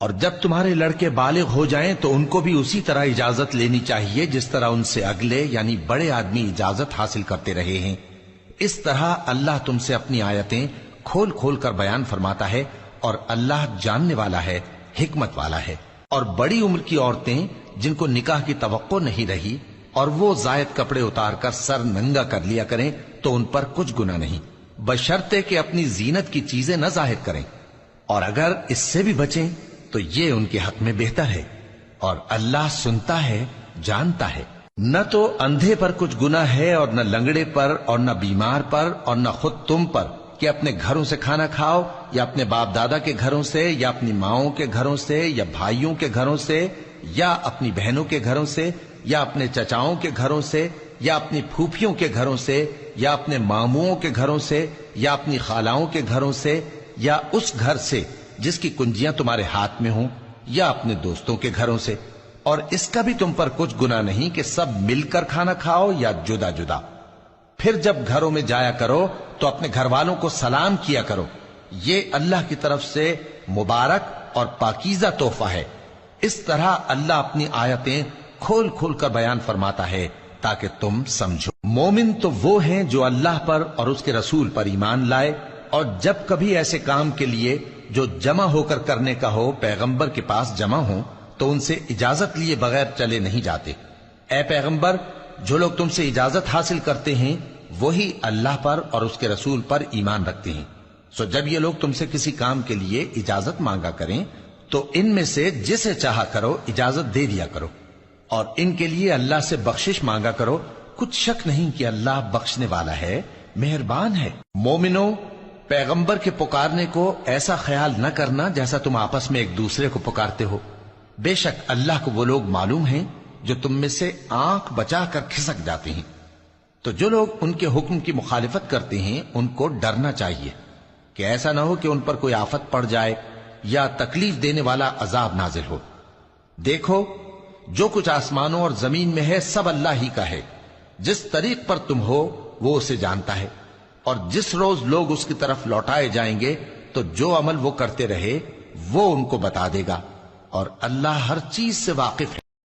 اور جب تمہارے لڑکے بالغ ہو جائیں تو ان کو بھی اسی طرح اجازت لینی چاہیے جس طرح ان سے اگلے یعنی بڑے آدمی اجازت حاصل کرتے رہے ہیں۔ اس طرح اللہ تم سے اپنی آیتیں کھول کھول کر بیان فرماتا ہے، اور اللہ جاننے والا ہے، حکمت والا ہے۔ اور بڑی عمر کی عورتیں جن کو نکاح کی توقع نہیں رہی اور وہ زائد کپڑے اتار کر سر ننگا کر لیا کریں تو ان پر کچھ گناہ نہیں، بشرطے کہ اپنی زینت کی چیزیں نہ ظاہر کریں، اور اگر اس سے بھی بچیں تو یہ ان کے حق میں بہتر ہے، اور اللہ سنتا ہے، جانتا ہے۔ نہ تو اندھے پر کچھ گناہ ہے اور نہ لنگڑے پر اور نہ بیمار پر اور نہ خود تم پر کہ اپنے گھروں سے کھانا کھاؤ، یا اپنے باپ دادا کے گھروں سے، یا اپنی ماؤں کے گھروں سے، یا بھائیوں کے گھروں سے، یا اپنی بہنوں کے گھروں سے، یا اپنے چچاؤں کے گھروں سے، یا اپنی پھوپھیوں کے گھروں سے، یا اپنے ماموؤں کے گھروں سے، یا اپنی خالاؤں کے گھروں سے، یا اس گھر سے جس کی کنجیاں تمہارے ہاتھ میں ہوں، یا اپنے دوستوں کے گھروں سے۔ اور اس کا بھی تم پر کچھ گناہ نہیں کہ سب مل کر کھانا کھاؤ یا جدا جدا۔ پھر جب گھروں میں جایا کرو تو اپنے گھر والوں کو سلام کیا کرو، یہ اللہ کی طرف سے مبارک اور پاکیزہ تحفہ ہے۔ اس طرح اللہ اپنی آیتیں کھول کھول کر بیان فرماتا ہے تاکہ تم سمجھو۔ مومن تو وہ ہیں جو اللہ پر اور اس کے رسول پر ایمان لائے، اور جب کبھی ایسے کام کے لیے جو جمع ہو کر کرنے کا ہو پیغمبر کے پاس جمع ہوں تو ان سے اجازت لیے بغیر چلے نہیں جاتے۔ اے پیغمبر، جو لوگ تم سے اجازت حاصل کرتے ہیں وہی اللہ پر اور اس کے رسول پر ایمان رکھتے ہیں۔ سو جب یہ لوگ تم سے کسی کام کے لیے اجازت مانگا کریں تو ان میں سے جسے چاہا کرو اجازت دے دیا کرو، اور ان کے لیے اللہ سے بخشش مانگا کرو، کچھ شک نہیں کہ اللہ بخشنے والا ہے، مہربان ہے۔ مومنو، پیغمبر کے پکارنے کو ایسا خیال نہ کرنا جیسا تم آپس میں ایک دوسرے کو پکارتے ہو۔ بے شک اللہ کو وہ لوگ معلوم ہیں جو تم میں سے آنکھ بچا کر کھسک جاتے ہیں۔ تو جو لوگ ان کے حکم کی مخالفت کرتے ہیں ان کو ڈرنا چاہیے کہ ایسا نہ ہو کہ ان پر کوئی آفت پڑ جائے یا تکلیف دینے والا عذاب نازل ہو۔ دیکھو، جو کچھ آسمانوں اور زمین میں ہے سب اللہ ہی کا ہے۔ جس طریق پر تم ہو وہ اسے جانتا ہے، اور جس روز لوگ اس کی طرف لوٹائے جائیں گے تو جو عمل وہ کرتے رہے وہ ان کو بتا دے گا، اور اللہ ہر چیز سے واقف ہے۔